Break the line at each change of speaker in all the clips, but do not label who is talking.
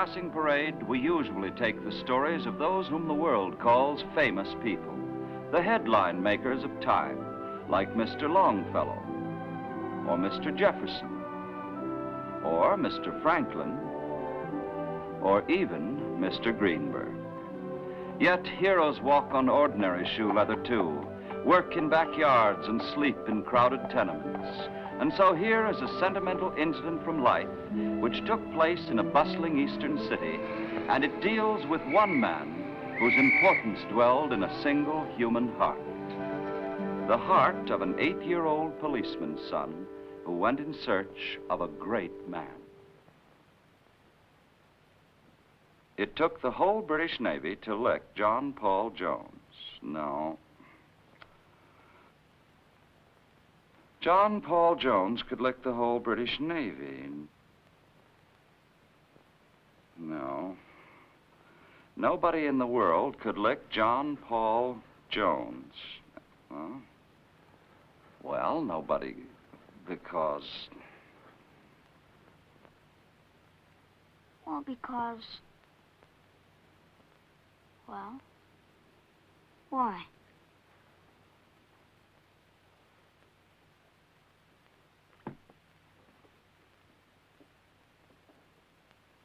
passing parade, we usually take the stories of those whom the world calls famous people, the headline makers of time, like Mr. Longfellow, or Mr. Jefferson, or Mr. Franklin, or even Mr. Greenberg. Yet heroes walk on ordinary shoe leather too, work in backyards and sleep in crowded tenements. And so here is a sentimental incident from life which took place in a bustling eastern city, and it deals with one man whose importance dwelled in a single human heart. The heart of an 8-year-old policeman's son who went in search of a great man. It took the whole British Navy to lick John Paul Jones. No. John Paul Jones could lick the whole British Navy. No. Nobody in the world could lick John Paul Jones. Huh? Well, nobody, because...
Well, because... Well, why?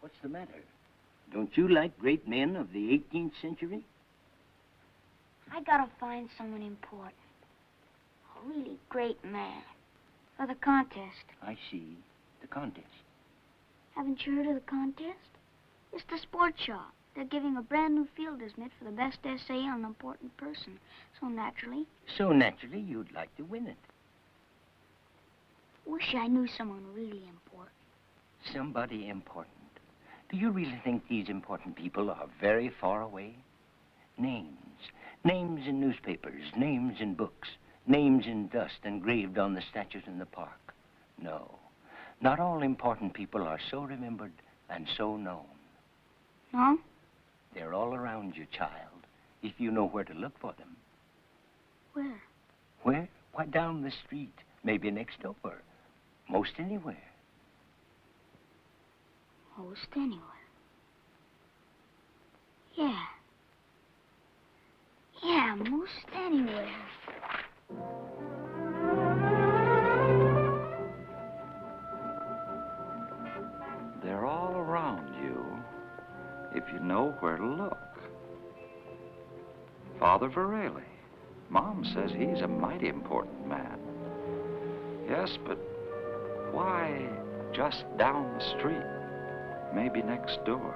What's the matter? Don't you like great men of the 18th century?
I gotta find someone important. A really great man. For the contest.
I see. The contest.
Haven't you heard of the contest? It's the sports show. They're giving a brand new fielder's mitt for the best essay on an important person. So naturally, you'd like to win it. Wish I knew someone really important.
Somebody important. Do you really think these important people are very far away? Names. Names in newspapers, names in books, names in dust engraved on the statues in the park. No, not all important people are so remembered and so known.
No?
They're all around you, child, if you know where to look for them.
Where?
Where? Why, down the street, maybe next door, most anywhere.
Most anywhere. Yeah. Yeah, most anywhere.
They're all around you, if you know where to look. Father Varela. Mom says he's a mighty important man. Yes, but why just down the street? Maybe next door.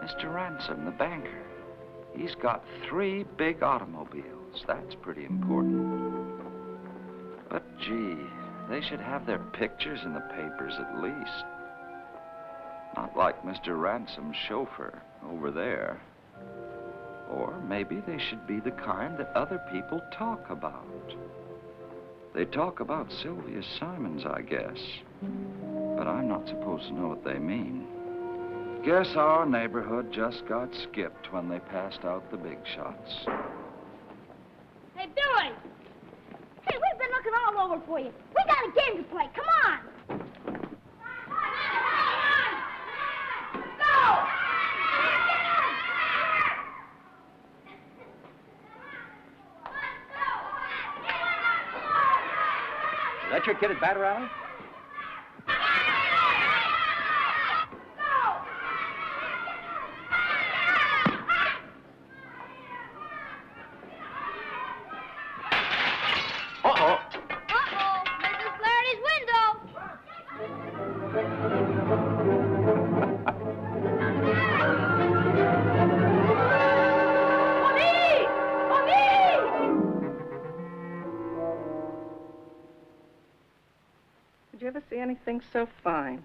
Mr. Ransom, the banker. He's got 3 big automobiles. That's pretty important. But, gee, they should have their pictures in the papers at least. Not like Mr. Ransom's chauffeur over there. Or maybe they should be the kind that other people talk about. They talk about Sylvia Simons, I guess. But I'm not supposed to know what they mean. Guess our neighborhood just got skipped when they passed out the big shots.
Hey, Billy! Hey, we've been looking all over for you. We got a game to play. Come on! Go!
Is that your kid at Batter Alley?
Uh-oh, Mrs. Flaherty's window.
Did you ever see anything so fine?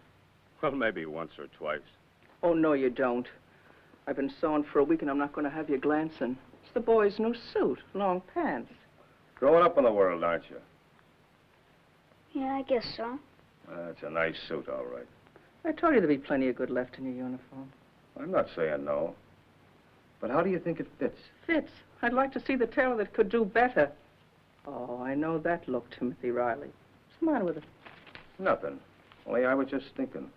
Well, maybe once or twice.
Oh, no, you don't. I've been sewing for a week, and I'm not going to have you glancing. It's the boy's new suit, long pants.
Growing up in the world, aren't you?
Yeah, I guess so.
It's a nice suit, all right.
I told you there'd be plenty of good left in your uniform.
I'm not saying no. But how do you think it fits?
Fits. I'd like to see the tailor that could do better. Oh, I know that look, Timothy Riley. What's the matter with it?
Nothing. Only I was just thinking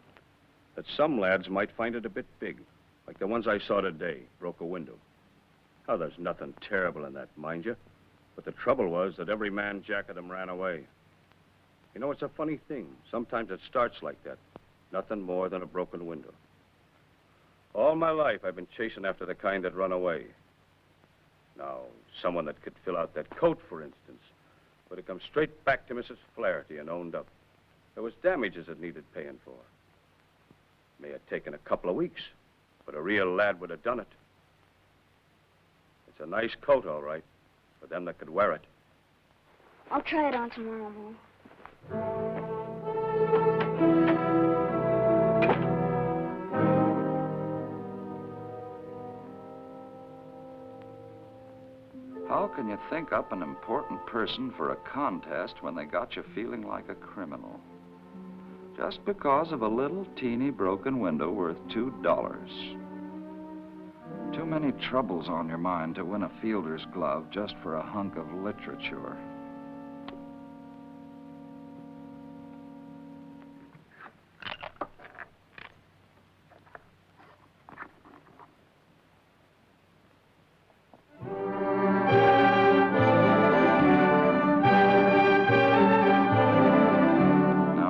that some lads might find it a bit big, like the ones I saw today, broke a window. Oh, there's nothing terrible in that, mind you. But the trouble was that every man jack of them ran away. You know, it's a funny thing. Sometimes it starts like that. Nothing more than a broken window. All my life, I've been chasing after the kind that run away. Now, someone that could fill out that coat, for instance, would have come straight back to Mrs. Flaherty and owned up. There was damages that needed paying for. May have taken a couple of weeks, but a real lad would have done it. It's a nice coat, all right, for them that could wear it.
I'll try it on tomorrow, Mom.
How can you think up an important person for a contest when they got you feeling like a criminal? Just because of a little teeny broken window worth $2. Too many troubles on your mind to win a fielder's glove just for a hunk of literature.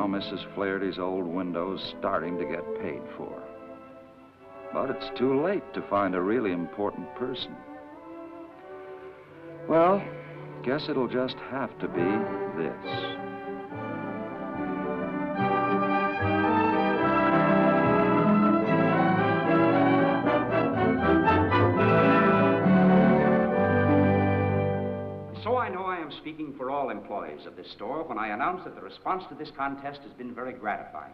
Mrs. Flaherty's old window's starting to get paid for. But it's too late to find a really important person. Well, guess it'll just have to be this.
So I know I am speaking for all employees of this store when I announce that the response to this contest has been very gratifying.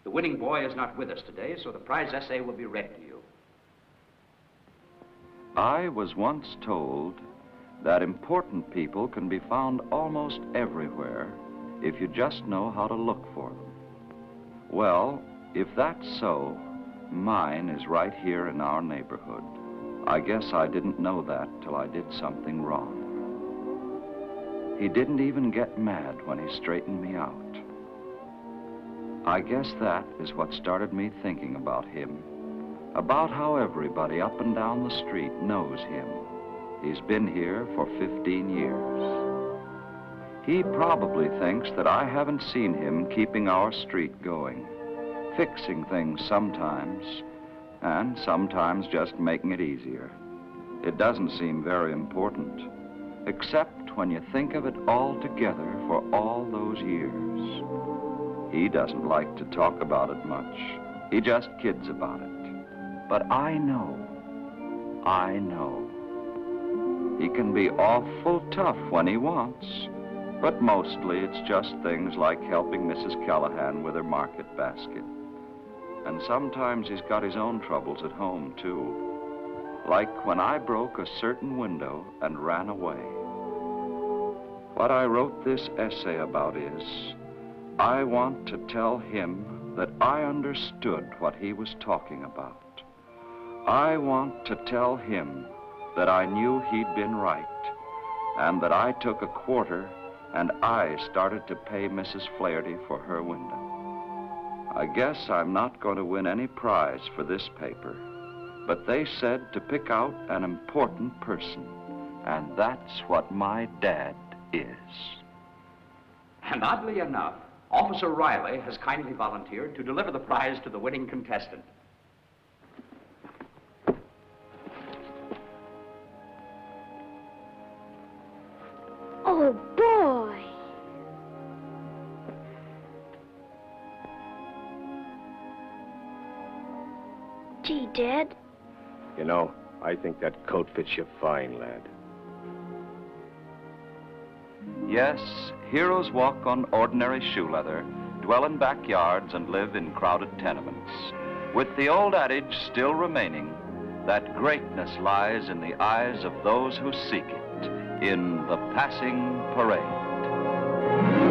The winning boy is not with us today, so the prize essay will be read to you.
I was once told that important people can be found almost everywhere if you just know how to look for them. Well, if that's so, mine is right here in our neighborhood. I guess I didn't know that till I did something wrong. He didn't even get mad when he straightened me out. I guess that is what started me thinking about him, about how everybody up and down the street knows him. He's been here for 15 years. He probably thinks that I haven't seen him keeping our street going, fixing things sometimes, and sometimes just making it easier. It doesn't seem very important, except when you think of it all together for all those years. He doesn't like to talk about it much. He just kids about it. But I know. He can be awful tough when he wants, but mostly it's just things like helping Mrs. Callahan with her market basket. And sometimes he's got his own troubles at home, too. Like when I broke a certain window and ran away. What I wrote this essay about is, I want to tell him that I understood what he was talking about. I want to tell him that I knew he'd been right, and that I took a quarter and I started to pay Mrs. Flaherty for her window. I guess I'm not going to win any prize for this paper, but they said to pick out an important person, and that's what my dad is.
And oddly enough, Officer Riley has kindly volunteered to deliver the prize to the winning contestant.
Oh, boy. Gee, Dad.
You know, I think that coat fits you fine, lad.
Yes, heroes walk on ordinary shoe leather, dwell in backyards, and live in crowded tenements, with the old adage still remaining that greatness lies in the eyes of those who seek it, in the passing parade.